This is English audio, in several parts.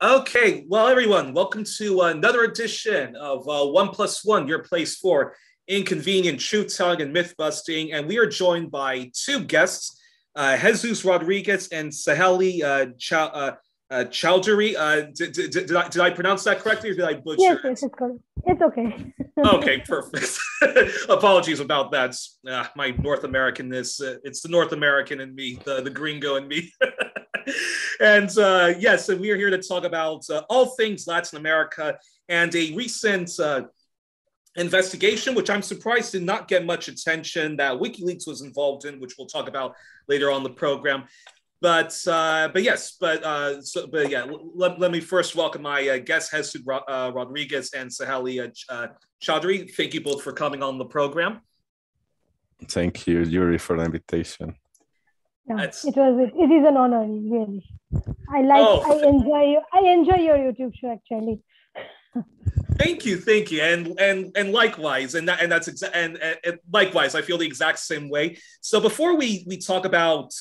Okay, well, everyone, welcome to another edition of 1+1, your place for inconvenient truth-telling and myth-busting. And we are joined by two guests, Jesus Rodriguez and Saheli Chowdhury. Did I pronounce that correctly, or did I butcher it? Yes, it's correct. It's okay. Okay, perfect. Apologies about that. My North Americanness, it's the North American in me, the gringo in me. And yes, and we are here to talk about all things Latin America and a recent investigation, which I'm surprised did not get much attention, that WikiLeaks was involved in, which we'll talk about later on the program. But yeah, let me first welcome my guests, Jesus Rodriguez and Saheli Chowdhury. Thank you both for coming on the program. Thank you, Youri, for the invitation. Yeah, it is an honor, really. I enjoy your YouTube show, actually. Thank you, and likewise, and likewise, I feel the exact same way. So before we talk about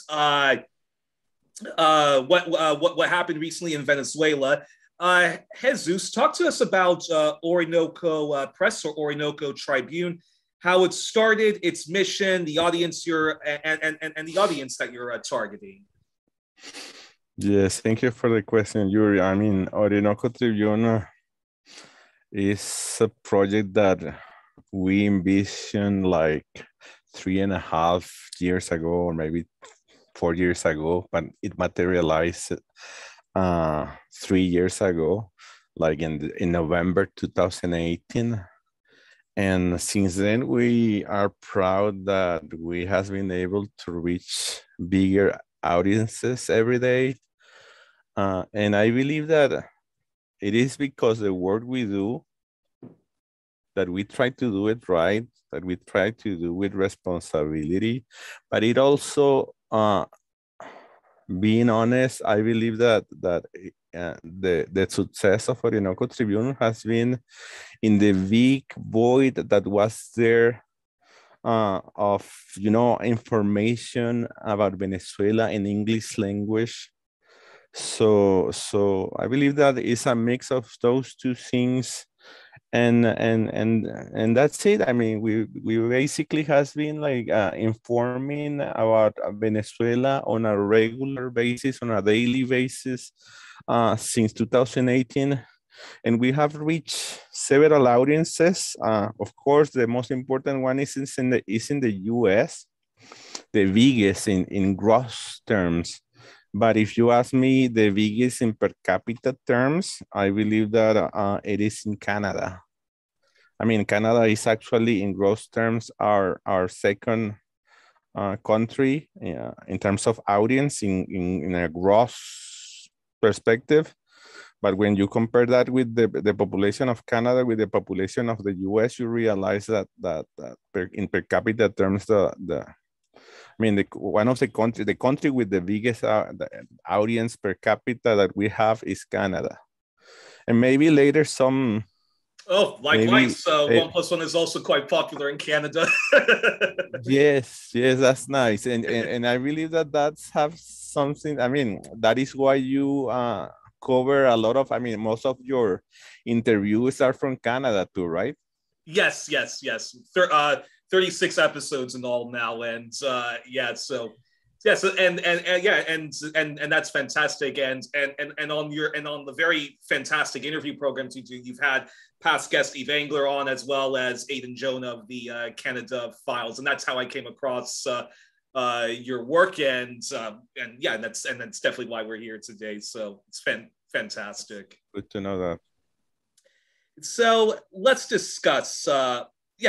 what happened recently in Venezuela, Jesus, talk to us about Orinoco Press or Orinoco Tribune, how it started, its mission, the audience and the audience that you're targeting. Yes, thank you for the question, Youri. I mean, Orinoco Tribune is a project that we envisioned like 3.5 years ago, or maybe 4 years ago, but it materialized 3 years ago, like in November 2018. And since then, we are proud that we have been able to reach bigger audiences every day. And I believe that it is because the work we do, that we try to do it right, that we try to do with responsibility, but it also, being honest, I believe that the success of Orinoco Tribune has been in the big void that was there of information about Venezuela in English language. So I believe that it's a mix of those two things, and that's it. I mean, we basically has been like informing about Venezuela on a regular basis, on a daily basis, since 2018, and we have reached several audiences. Of course, the most important one is in the US, the biggest in gross terms. But if you ask me, the biggest in per capita terms, I believe that it is in Canada. I mean, Canada is actually in gross terms our second country in terms of audience in a gross perspective. But when you compare that with the population of Canada with the population of the US, you realize that in per capita terms, the country with the biggest the audience per capita that we have is Canada. And maybe later some... Oh, likewise, 1+1 is also quite popular in Canada. Yes, that's nice. And I believe that's have something, I mean, that is why you cover a lot of, I mean, most of your interviews are from Canada too, right? Yes. 36 episodes in all now, and and that's fantastic, and on the very fantastic interview programs you do, you've had past guest Eve Angler on, as well as Aidan Jonah of the Canada Files, and that's how I came across your work, and that's definitely why we're here today. So it's fantastic. Good to know that. So let's discuss.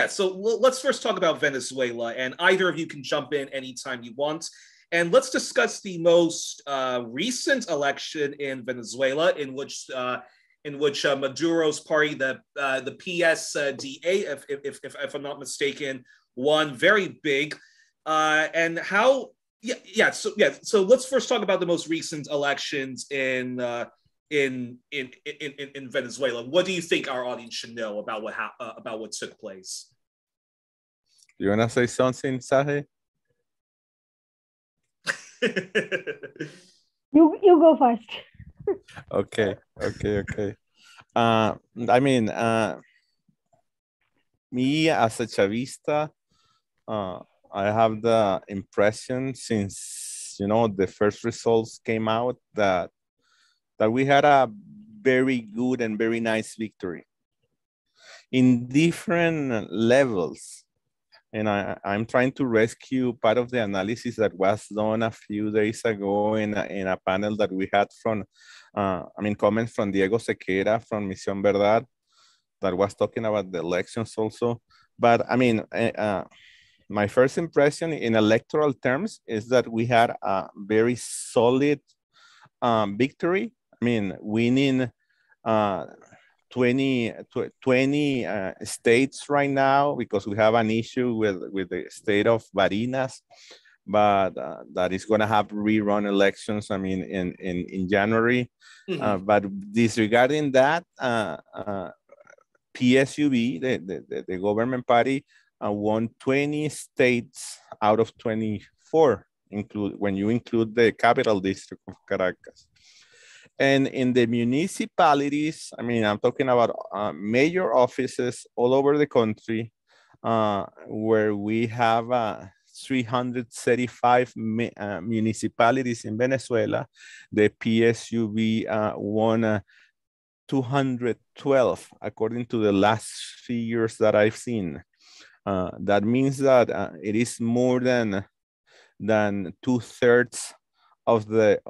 So let's first talk about Venezuela, and either of you can jump in anytime you want. And let's discuss the most recent election in Venezuela, in which Maduro's party, the PSDA, if I'm not mistaken, won very big. And how? So let's first talk about the most recent elections in Venezuela. What do you think our audience should know about what took place? You wanna say something, Sahe? You go first. Okay. I mean, me as a Chavista, I have the impression since, you know, the first results came out that we had a very good and very nice victory in different levels. And I'm trying to rescue part of the analysis that was done a few days ago in a panel that we had from, comments from Diego Sequeira from Misión Verdad that was talking about the elections also. But I mean, my first impression in electoral terms is that we had a very solid victory. I mean, winning 20 states right now, because we have an issue with the state of Barinas, but that is going to have rerun elections, I mean, in January. But disregarding that, PSUV, the government party, won 20 states out of 24, when you include the capital district of Caracas. And in the municipalities, I mean, I'm talking about major offices all over the country, where we have 335 municipalities in Venezuela. The PSUV won 212, according to the last figures that I've seen. That means that it is more than 2/3 of the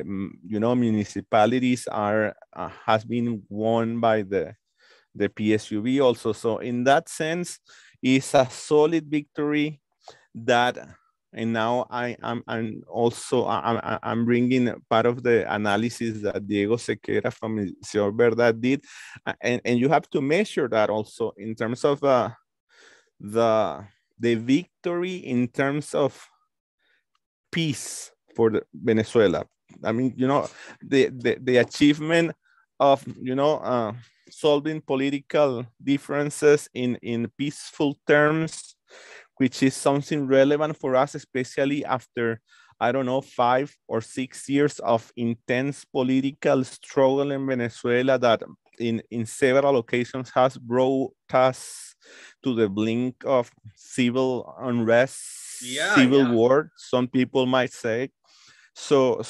municipalities has been won by the PSUV also. So in that sense, it's a solid victory that. And now I'm bringing part of the analysis that Diego Sequeira from Misión Verdad did, and you have to measure that also in terms of the victory in terms of peace for Venezuela. I mean, you know, the achievement of, you know, solving political differences in peaceful terms, which is something relevant for us, especially after, I don't know, 5 or 6 years of intense political struggle in Venezuela that in several occasions has brought us to the brink of civil unrest, civil war, some people might say. So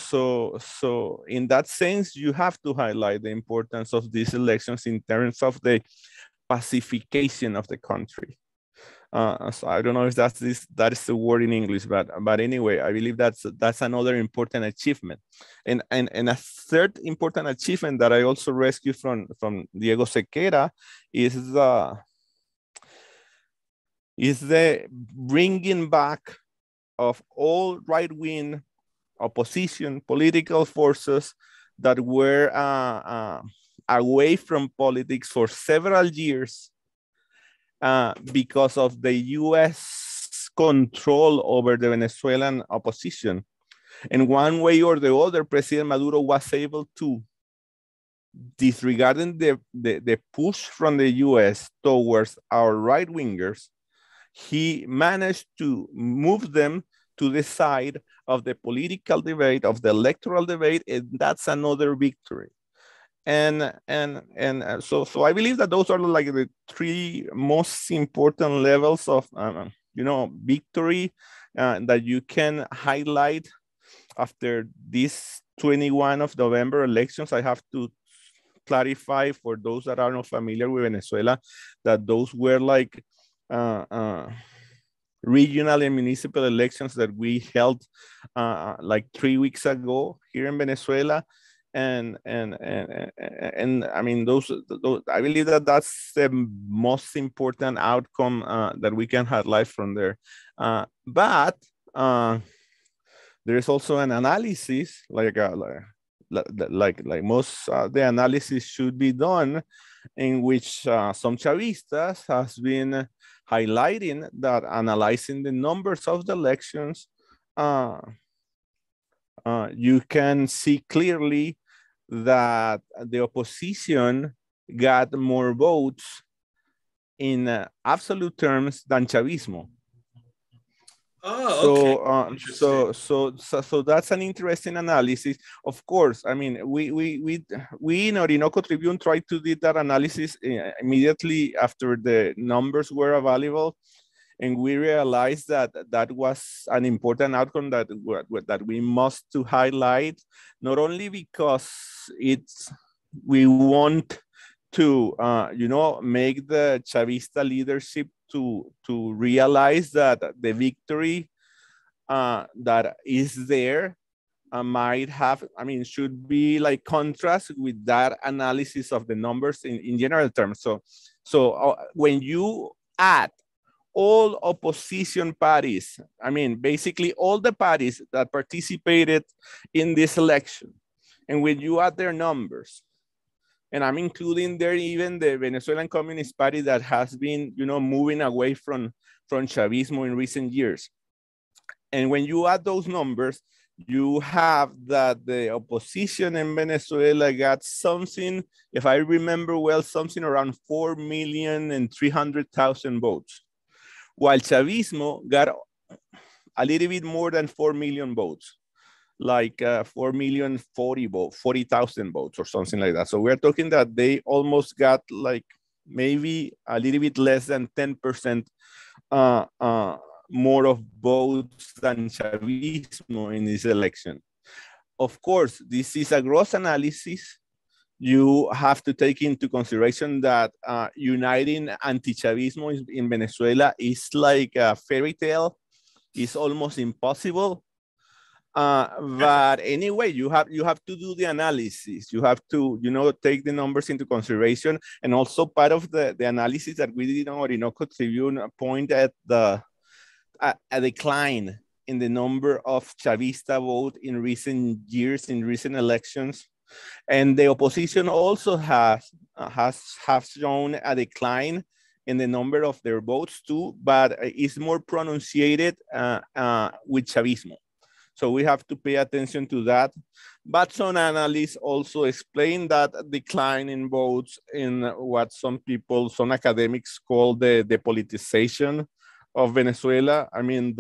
in that sense, you have to highlight the importance of these elections in terms of the pacification of the country. So I don't know if that is the word in English, but anyway, I believe that's another important achievement. And a third important achievement that I also rescued from Diego Sequeira is the bringing back of all right-wing opposition political forces that were away from politics for several years because of the US control over the Venezuelan opposition. And one way or the other, President Maduro was able to, disregarding the push from the US towards our right-wingers, he managed to move them to the side of the political debate, of the electoral debate, and that's another victory. And so I believe that those are like the 3 most important levels of victory that you can highlight after this 21 of November elections. I have to clarify for those that are not familiar with Venezuela that those were like regional and municipal elections that we held like 3 weeks ago here in Venezuela. And I mean, those I believe that that's the most important outcome that we can highlight from there. But there is also an analysis, like most the analysis should be done, in which some Chavistas has been highlighting that analyzing the numbers of the elections, you can see clearly that the opposition got more votes in absolute terms than Chavismo. Oh, okay. So that's an interesting analysis. Of course, I mean, we in Orinoco Tribune tried to do that analysis immediately after the numbers were available, and we realized that that was an important outcome that we must to highlight, not only because we want to make the Chavista leadership to realize that the victory that is there might have, I mean, should be like contrast with that analysis of the numbers in general terms. So when you add all opposition parties, I mean, basically all the parties that participated in this election, and when you add their numbers, and I'm including there even the Venezuelan Communist Party that has been, moving away from Chavismo in recent years. And when you add those numbers, you have that the opposition in Venezuela got something, if I remember well, something around 4,300,000 votes, while Chavismo got a little bit more than 4 million votes, like 4,040,000 votes or something like that. So we're talking that they almost got like maybe a little bit less than 10% more of votes than Chavismo in this election. Of course, this is a gross analysis. You have to take into consideration that uniting anti-Chavismo in Venezuela is like a fairy tale. It's almost impossible. But anyway, you have to do the analysis. You have to, take the numbers into consideration. And also part of the analysis that we did on Orinoco Tribune point at a decline in the number of Chavista vote in recent years, in recent elections. And the opposition also has shown a decline in the number of their votes too, but it's more pronounced with Chavismo. So we have to pay attention to that. But some analysts also explain that decline in votes in what some academics call the depoliticization of Venezuela. I mean,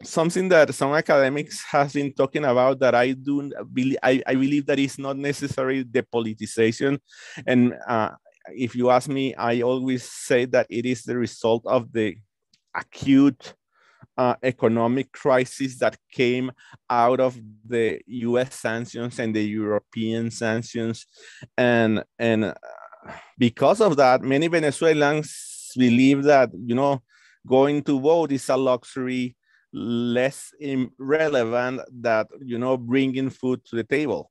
something that some academics have been talking about that I believe that is not necessarily depoliticization. And if you ask me, I always say that it is the result of the acute economic crisis that came out of the US sanctions and the European sanctions. And because of that, many Venezuelans believe that, going to vote is a luxury, less relevant than, bringing food to the table.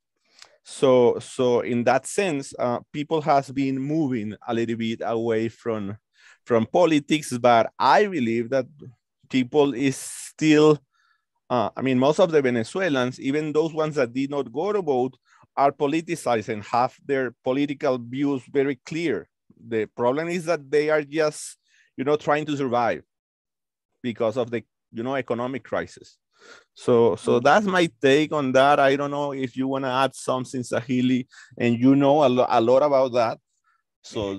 So in that sense, people has been moving a little bit away from politics, but I believe that people is still, most of the Venezuelans, even those ones that did not go to vote, are politicized and have their political views very clear. The problem is that they are just, trying to survive because of the, economic crisis. So that's my take on that. I don't know if you want to add something, Sahili, and a lot about that. So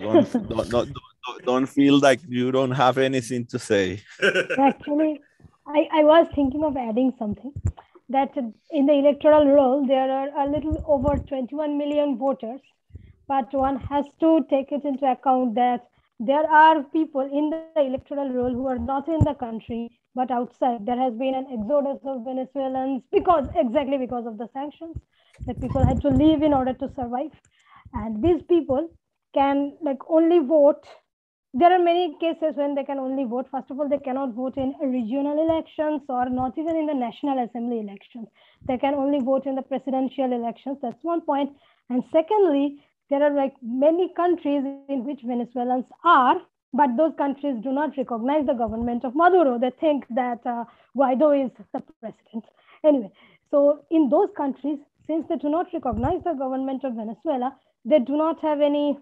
don't feel like you don't have anything to say. Actually, I was thinking of adding something, that in the electoral roll, there are a little over 21 million voters, but one has to take it into account that there are people in the electoral roll who are not in the country, but outside. There has been an exodus of Venezuelans exactly because of the sanctions, that people had to leave in order to survive. And these people can only vote. There are many cases when they can only vote. First of all, they cannot vote in regional elections or not even in the National Assembly elections. They can only vote in the presidential elections. That's one point. And secondly, there are many countries in which Venezuelans are, but those countries do not recognize the government of Maduro. They think that Guaido is the president. Anyway, so in those countries, since they do not recognize the government of Venezuela, they do not have any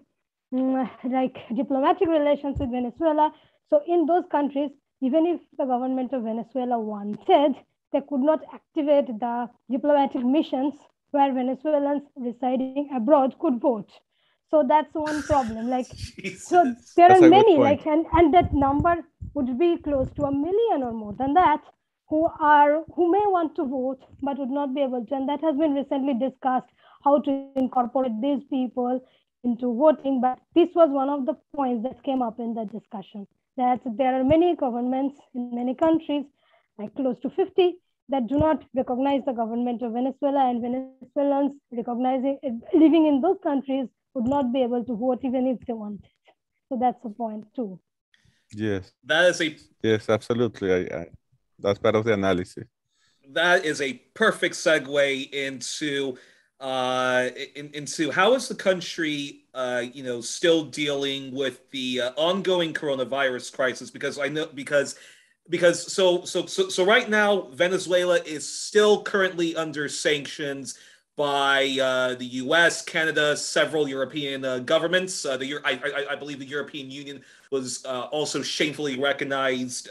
diplomatic relations with Venezuela. So in those countries, even if the government of Venezuela wanted, they could not activate the diplomatic missions where Venezuelans residing abroad could vote. So that's one problem. Like, Jesus. so there That's are a good many, point. like, and that number would be close to 1 million or more than that, who may want to vote but would not be able to. And that has been recently discussed, how to incorporate these people into voting. But this was one of the points that came up in that discussion, that there are many governments in many countries, like close to 50, that do not recognize the government of Venezuela, and Venezuelans living in those countries would not be able to vote even if they wanted. So that's a point too. Yes. That is a Yes, absolutely. That's part of the analysis. That is a perfect segue into into how is the country still dealing with the ongoing coronavirus crisis, because I know so right now Venezuela is still currently under sanctions by the U.S., Canada, several European governments. I believe the European Union was also shamefully recognized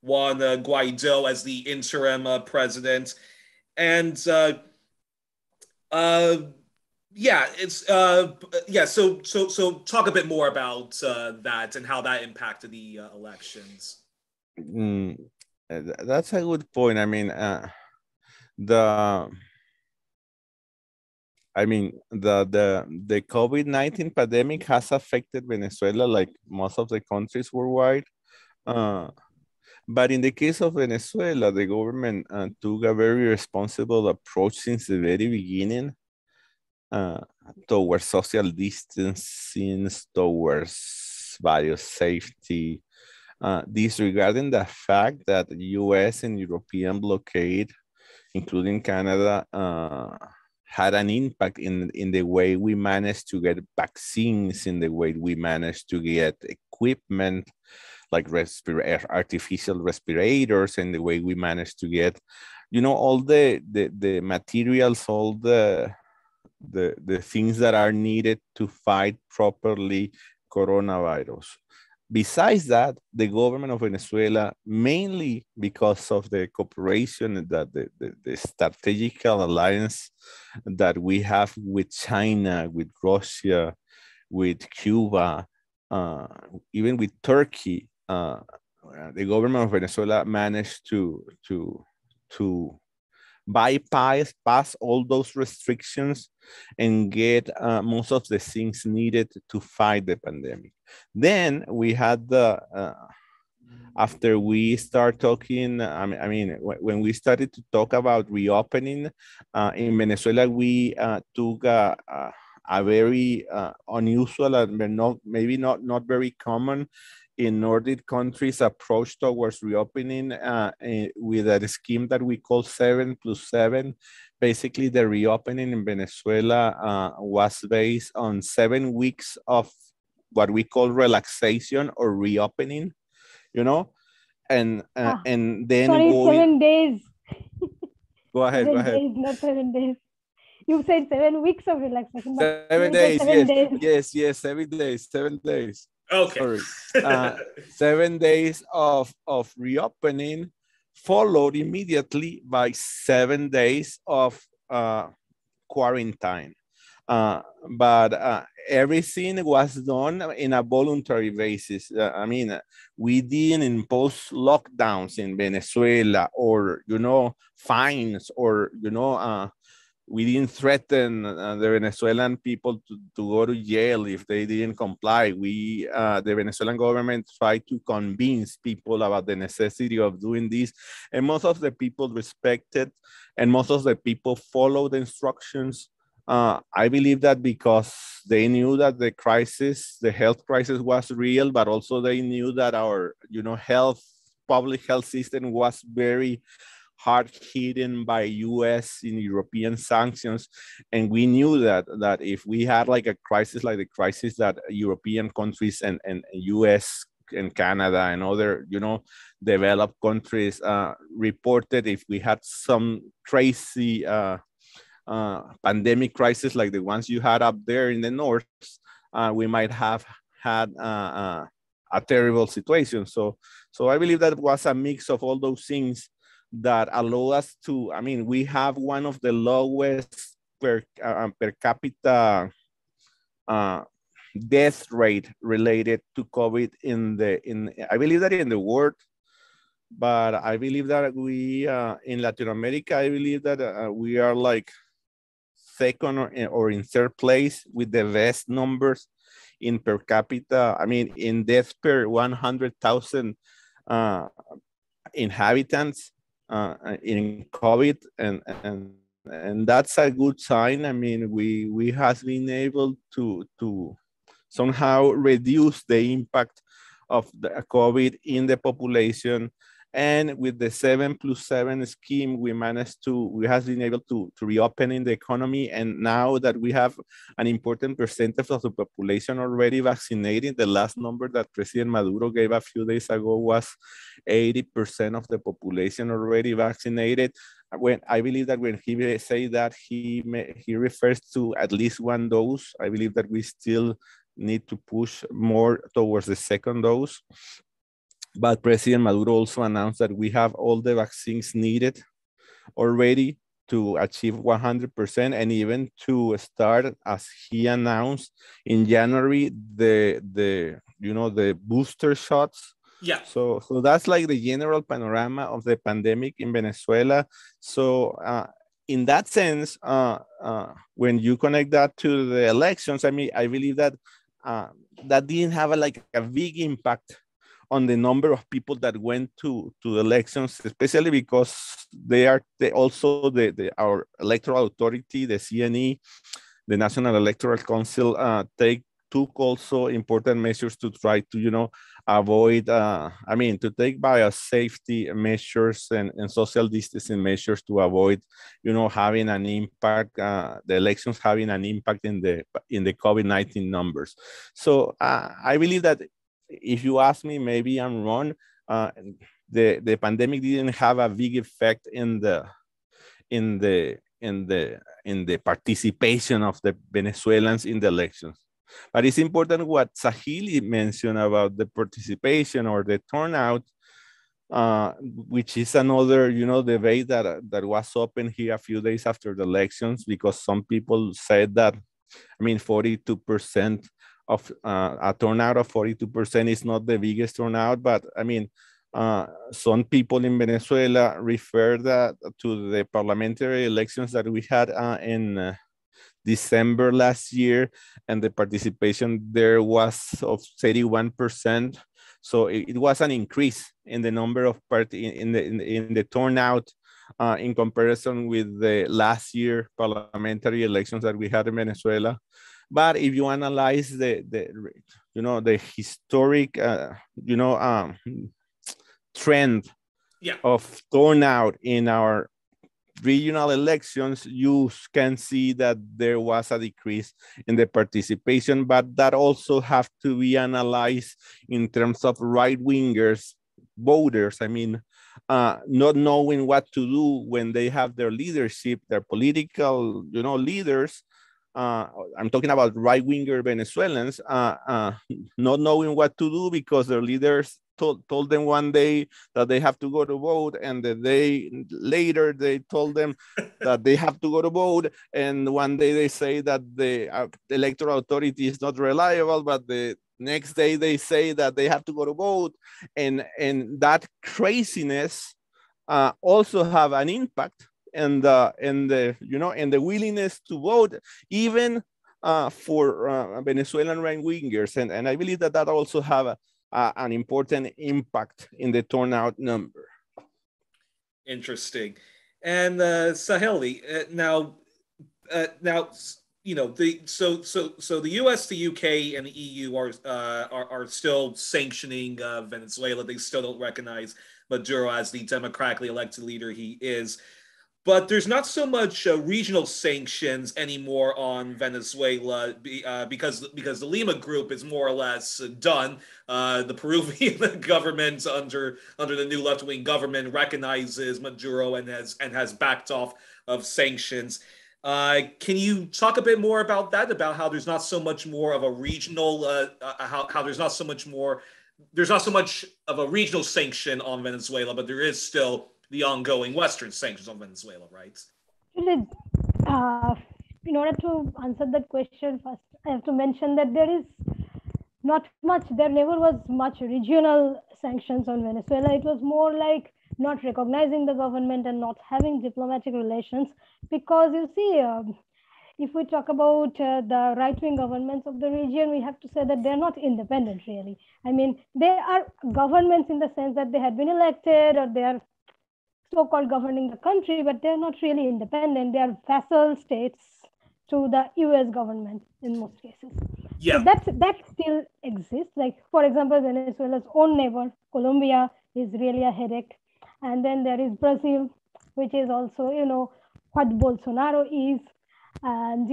Juan Guaido as the interim president, and yeah, it's yeah. So talk a bit more about that and how that impacted the elections. That's a good point. The the COVID-19 pandemic has affected Venezuela like most of the countries worldwide. But in the case of Venezuela, the government took a very responsible approach since the very beginning towards social distancing, towards biosafety, disregarding the fact that the US and European blockade, including Canada, had an impact in the way we managed to get vaccines, in the way we managed to get equipment like artificial respirators, and the way we managed to get, all the materials, all the things that are needed to fight properly coronavirus. Besides that, the government of Venezuela, mainly because of the cooperation, that the strategical alliance that we have with China, with Russia, with Cuba, even with Turkey, the government of Venezuela managed to bypass all those restrictions and get most of the things needed to fight the pandemic. Then we had after we start talking, when we started to talk about reopening in Venezuela, we took a very unusual and maybe not very common in Nordic countries approach towards reopening with a scheme that we call 7+7. Basically, the reopening in Venezuela was based on 7 weeks of what we call relaxation or reopening, and then sorry, 7 days. Go ahead. 7 days, not 7 days. You said 7 weeks of relaxation. 7 days, 7 days. Yes, 7 days, 7 days. Okay. Sorry. 7 days of reopening followed immediately by 7 days of quarantine. But everything was done in a voluntary basis. We didn't impose lockdowns in Venezuela, or, fines, or, we didn't threaten the Venezuelan people to go to jail if they didn't comply. The Venezuelan government tried to convince people about the necessity of doing this, and most of the people respected, and most of the people followed the instructions. I believe that because they knew that the health crisis was real, but also they knew that our, public health system was very hard hit by US and European sanctions. And we knew that if we had like a crisis like the crisis that European countries and US and Canada and other, developed countries reported, if we had some crazy pandemic crisis like the ones you had up there in the north, we might have had a terrible situation. So I believe that was a mix of all those things that allow us to, we have one of the lowest per capita death rate related to COVID I believe that in the world, but I believe that we, in Latin America, I believe that we are like second or in third place with the best numbers in per capita. I mean, in death per 100,000 inhabitants in COVID, and that's a good sign. I mean, we have been able to somehow reduce the impact of the COVID in the population. And with the 7+7 scheme, we have been able to reopen in the economy. And now that we have an important percentage of the population already vaccinated, the last number that President Maduro gave a few days ago was 80% of the population already vaccinated. I believe that when he say that, he refers to at least one dose. I believe that we still need to push more towards the second dose. But President Maduro also announced that we have all the vaccines needed already to achieve 100%, and even to start, as he announced in January, the booster shots. Yeah. So that's like the general panorama of the pandemic in Venezuela. So in that sense, when you connect that to the elections, I mean, I believe that that didn't have a big impact on the number of people that went to the elections, especially because our electoral authority, the CNE, the National Electoral Council, took also important measures to try to, avoid, to take biosafety measures and social distancing measures to avoid, having an impact, the elections having an impact in the COVID-19 numbers. So I believe that, if you ask me, maybe I'm wrong. The pandemic didn't have a big effect in the participation of the Venezuelans in the elections. But it's important what Saheli mentioned about the participation or the turnout, which is another, debate that was open here a few days after the elections, because some people said that, 42% of a turnout of 42% is not the biggest turnout, but some people in Venezuela refer that to the parliamentary elections that we had in December last year, and the participation there was of 31%. So it was an increase in the number of in the turnout in comparison with the last year parliamentary elections that we had in Venezuela. But if you analyze the historic trend of turnout in our regional elections, you can see that there was a decrease in the participation, but that also have to be analyzed in terms of right-wingers voters. Not knowing what to do when they have their leadership, their political, leaders. I'm talking about right-winger Venezuelans, not knowing what to do because their leaders told them one day that they have to go to vote, and the day later they told them that they have to go to vote, and one day they say that the electoral authority is not reliable, but the next day they say that they have to go to vote, and that craziness also have an impact and the willingness to vote, even for Venezuelan right-wingers, and I believe that also have an important impact in the turnout number. Interesting. And Saheli, now so the U.S., the U.K., and the EU are still sanctioning Venezuela. They still don't recognize Maduro as the democratically elected leader he is. But there's not so much regional sanctions anymore on Venezuela because the Lima Group is more or less done. The Peruvian government under the new left-wing government recognizes Maduro and has backed off of sanctions. Can you talk a bit more about that? About how there's not so much more of a regional how there's not so much of a regional sanction on Venezuela, but there is still the ongoing Western sanctions on Venezuela, right? In order to answer that question, first I have to mention that there is not much, there never was much regional sanctions on Venezuela. It was more like not recognizing the government and not having diplomatic relations, because you see, if we talk about the right-wing governments of the region, we have to say that they're not independent, really. I mean, they are governments in the sense that they had been elected, or they are so-called governing the country, but they're not really independent. They are vassal states to the US government in most cases. Yeah. So that still exists. Like, for example, Venezuela's own neighbor, Colombia, is really a headache. And then there is Brazil, which is also, you know, what Bolsonaro is. And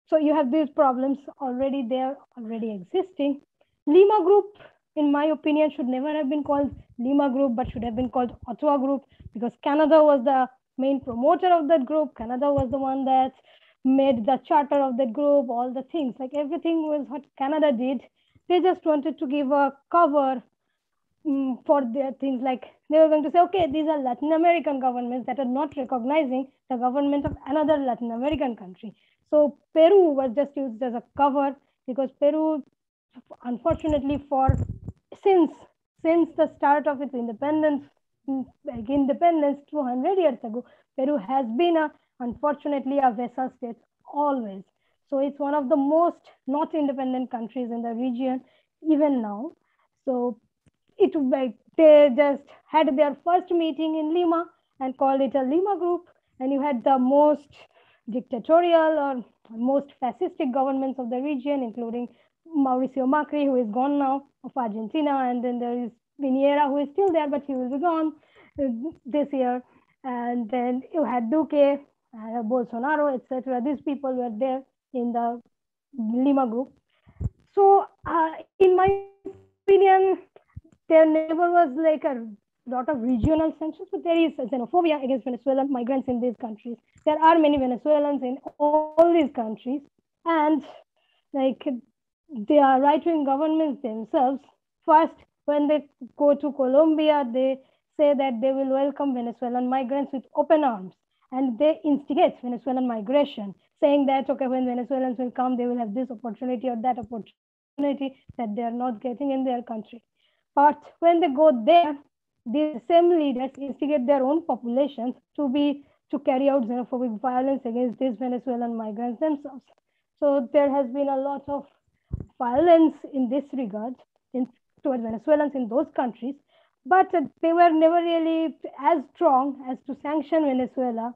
so you have these problems already there, already existing. Lima Group, in my opinion, should never have been called Lima Group, but should have been called Ottawa Group, because Canada was the main promoter of that group. Canada was the one that made the charter of that group, all the things. Like, everything was what Canada did. They just wanted to give a cover for their things. Like, they were going to say, okay, these are Latin American governments that are not recognizing the government of another Latin American country. So Peru was just used as a cover, because Peru, unfortunately, since the start of its independence, like independence 200 years ago, Peru has been unfortunately a vassal state always. So it's one of the most not independent countries in the region even now. So they just had their first meeting in Lima and called it a Lima Group, and you had the most dictatorial or most fascistic governments of the region, including Mauricio Macri, who is gone now, of Argentina, and then there is Piñera, who is still there, but he will be gone this year. And then you had Duque, Bolsonaro, etc. These people were there in the Lima Group. So in my opinion, there never was like a lot of regional sanctions, but there is xenophobia against Venezuelan migrants in these countries. There are many Venezuelans in all these countries, and like, they are right-wing governments themselves. First, when they go to Colombia, they say that they will welcome Venezuelan migrants with open arms, and they instigate Venezuelan migration, saying that, okay, when Venezuelans will come, they will have this opportunity or that opportunity that they are not getting in their country. But when they go there, these same leaders instigate their own populations to carry out xenophobic violence against these Venezuelan migrants themselves. So there has been a lot of violence in this regard towards Venezuelans in those countries, but they were never really as strong as to sanction Venezuela.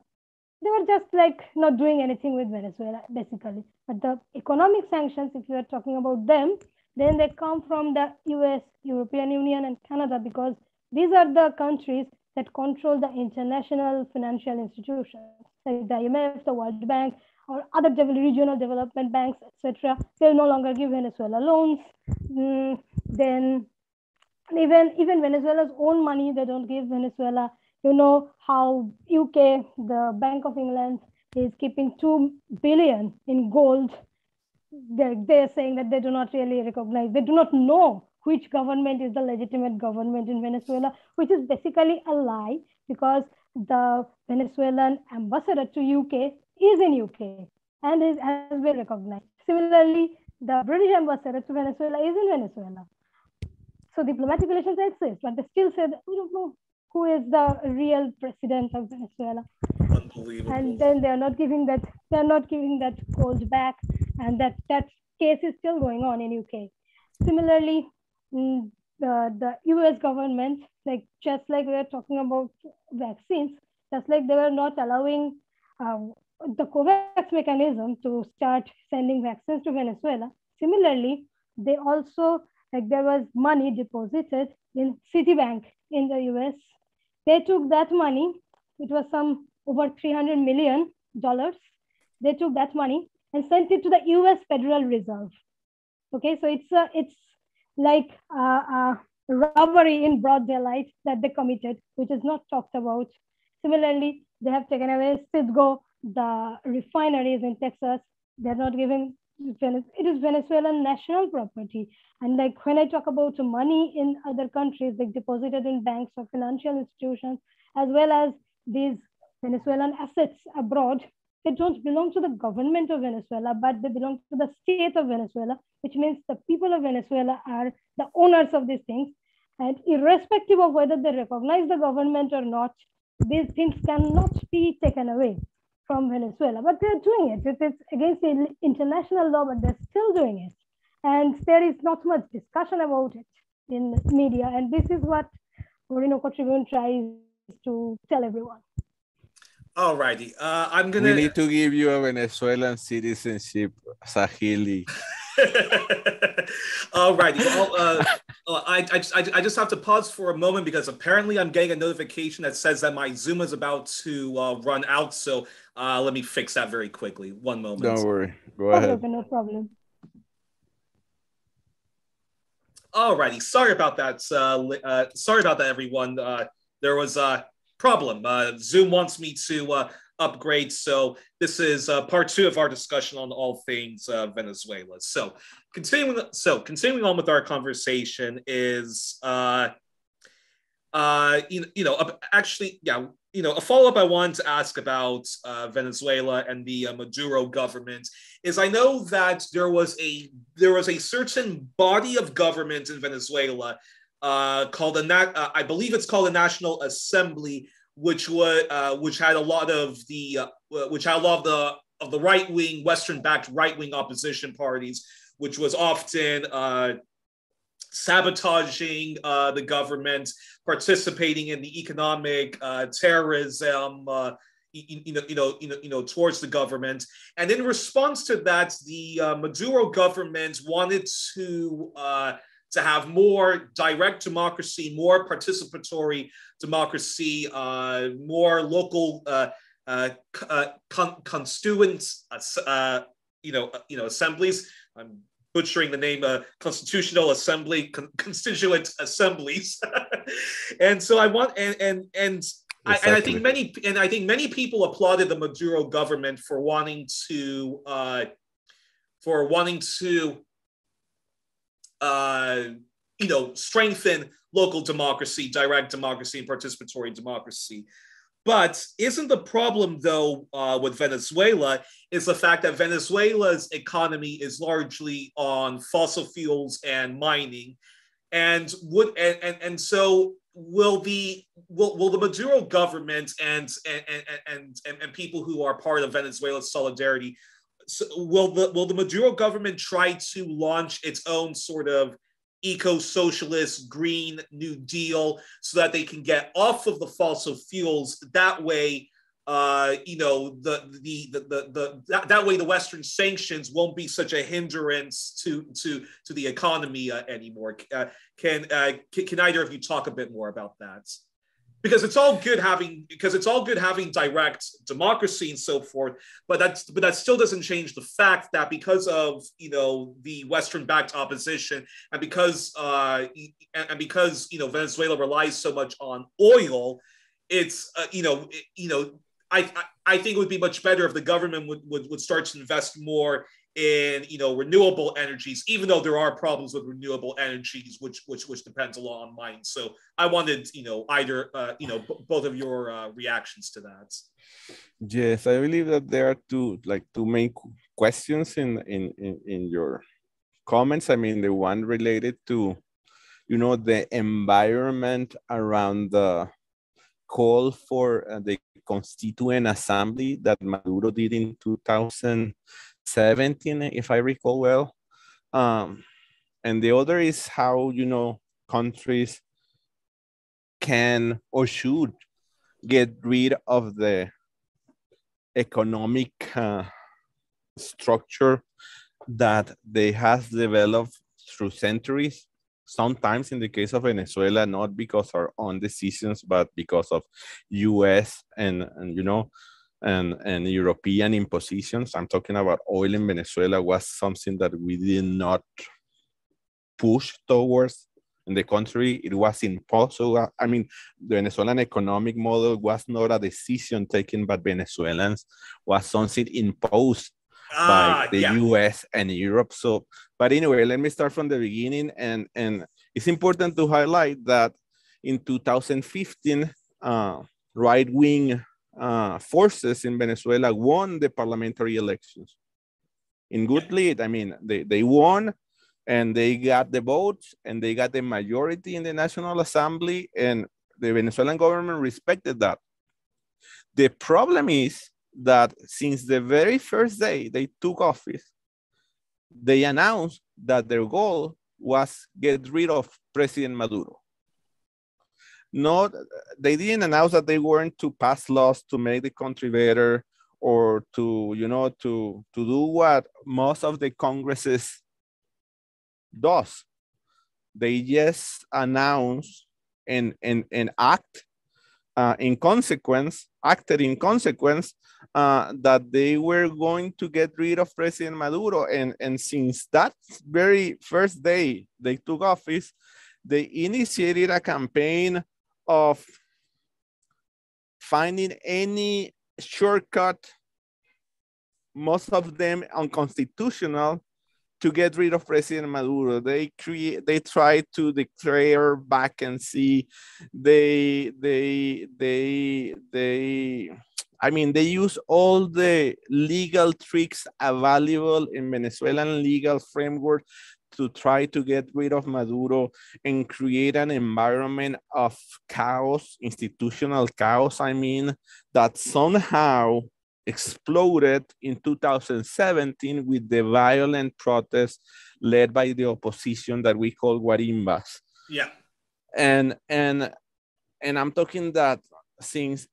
They were just like not doing anything with Venezuela, basically. But the economic sanctions, if you are talking about them, then they come from the US, European Union, and Canada, because these are the countries that control the international financial institutions, like the IMF, the World Bank, or other regional development banks, etc. They'll no longer give Venezuela loans. Then even Venezuela's own money, they don't give Venezuela. You know how UK, the Bank of England, is keeping 2 billion in gold. They're saying that they do not really recognize, they do not know which government is the legitimate government in Venezuela, which is basically a lie, because the Venezuelan ambassador to UK is in UK and has been recognized. Similarly, the British ambassador to Venezuela is in Venezuela. So diplomatic relations exist, but they still say that we don't know who is the real president of Venezuela. Unbelievable. And then they're not giving that gold back, and that case is still going on in UK. Similarly, the US government, like just like we are talking about vaccines, just like they were not allowing the COVAX mechanism to start sending vaccines to Venezuela. Similarly, they also, like, there was money deposited in Citibank in the US. They took that money, it was some over $300 million. They took that money and sent it to the US Federal Reserve. Okay, so it's like a robbery in broad daylight that they committed, which is not talked about. Similarly, they have taken away Citgo, the refineries in Texas. They're not giving, it is Venezuelan national property. And like when I talk about money in other countries, like deposited in banks or financial institutions, as well as these Venezuelan assets abroad, they don't belong to the government of Venezuela, but they belong to the state of Venezuela, which means the people of Venezuela are the owners of these things. And irrespective of whether they recognize the government or not, these things cannot be taken away from Venezuela. But they're doing it. It is against the international law, but they're still doing it. And there is not much discussion about it in media. And this is what Orinoco Tribune tries to tell everyone. All righty. We need to give you a Venezuelan citizenship, Saheli. All righty. Well, I just have to pause for a moment because apparently I'm getting a notification that says that my Zoom is about to run out. So let me fix that very quickly. One moment. Don't worry. Go ahead. Okay, no problem. All righty. Sorry about that. Sorry about that, everyone. There was a problem. Zoom wants me to upgrade. So this is part 2 of our discussion on all things Venezuela. So continuing on with our conversation is a follow-up I wanted to ask about Venezuela and the Maduro government is I know that there was a certain body of government in Venezuela called I believe it's called the National Assembly, which had a lot of the right-wing, Western-backed right-wing opposition parties, which was often sabotaging the government, participating in the economic terrorism, towards the government. And in response to that, the Maduro government wanted to have more direct democracy, more participatory democracy, more local constituent, assemblies. I'm butchering the name, constitutional assembly, constituent assemblies. And so I want, I think many people applauded the Maduro government for wanting to strengthen local democracy, direct democracy, and participatory democracy. But isn't the problem, though, with Venezuela is the fact that Venezuela's economy is largely on fossil fuels and mining, and so will the Maduro government and people who are part of Venezuela's solidarity, will the Maduro government try to launch its own sort of eco-socialist Green New Deal so that they can get off of the fossil fuels? That way, that way the Western sanctions won't be such a hindrance to the economy anymore. Can either of you talk a bit more about that? Because it's all good having direct democracy and so forth, but that still doesn't change the fact that because of the Western-backed opposition and because Venezuela relies so much on oil, it's I think it would be much better if the government would start to invest more in renewable energies, even though there are problems with renewable energies, which depends a lot on mining. So I wanted both of your reactions to that. Yes, I believe that there are two main questions in your comments. I mean, the one related to the environment around the call for the Constituent Assembly that Maduro did in 2017, if I recall well. And the other is how, countries can or should get rid of the economic structure that they have developed through centuries. Sometimes in the case of Venezuela, not because of our own decisions, but because of US and European impositions. I'm talking about oil in Venezuela was something that we did not push towards. In the country, it was imposed. So, I mean, the Venezuelan economic model was not a decision taken by Venezuelans, was something imposed by the US and Europe. So, but anyway, let me start from the beginning. And it's important to highlight that in 2015, right-wing forces in Venezuela won the parliamentary elections. In good lead, I mean, they won and they got the votes and they got the majority in the National Assembly, and the Venezuelan government respected that. The problem is that since the very first day they took office, they announced that their goal was get rid of President Maduro. Not, they didn't announce that they weren't to pass laws to make the country better or to, you know, to do what most of the Congresses does. They just announce and act in consequence, acted in consequence that they were going to get rid of President Maduro. And since that very first day they took office, they initiated a campaign of finding any shortcut, most of them unconstitutional, to get rid of President Maduro. They tried to declare vacancy. I mean, they use all the legal tricks available in Venezuelan legal framework to try to get rid of Maduro and create an environment of chaos, institutional chaos, I mean, that somehow exploded in 2017 with the violent protests led by the opposition that we call guarimbas. Yeah. And I'm talking that since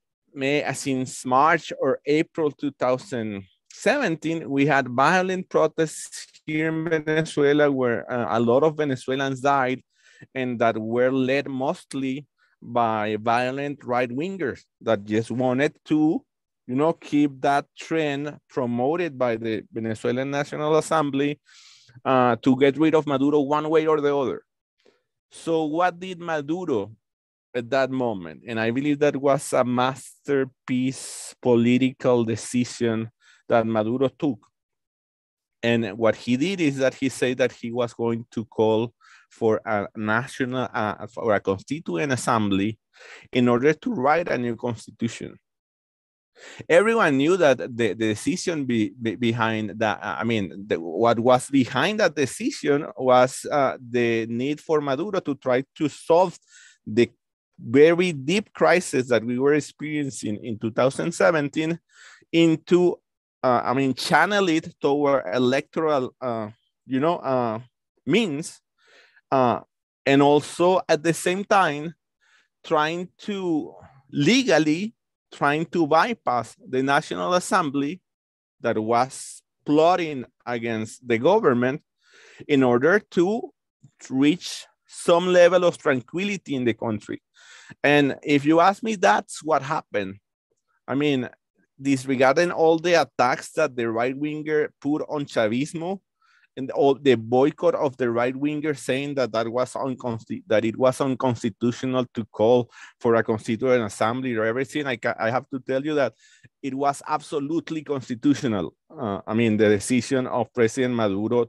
March or April 2017, we had violent protests here in Venezuela where a lot of Venezuelans died, and that were led mostly by violent right-wingers that just wanted to, you know, keep that trend promoted by the Venezuelan National Assembly to get rid of Maduro one way or the other. So what did Maduro at that moment? And I believe that was a masterpiece political decision that Maduro took. And what he did is that he said that he was going to call for a national, for a constituent assembly in order to write a new constitution. Everyone knew that the decision behind that, what was behind that decision was the need for Maduro to try to solve the very deep crisis that we were experiencing in 2017 into, channel it toward electoral, means, and also at the same time trying to bypass the National Assembly that was plotting against the government in order to reach some level of tranquility in the country. And if you ask me, that's what happened. I mean, disregarding all the attacks that the right-winger put on Chavismo and all the boycott of the right-winger saying that it was unconstitutional to call for a constituent assembly or everything, I have to tell you that it was absolutely constitutional. The decision of President Maduro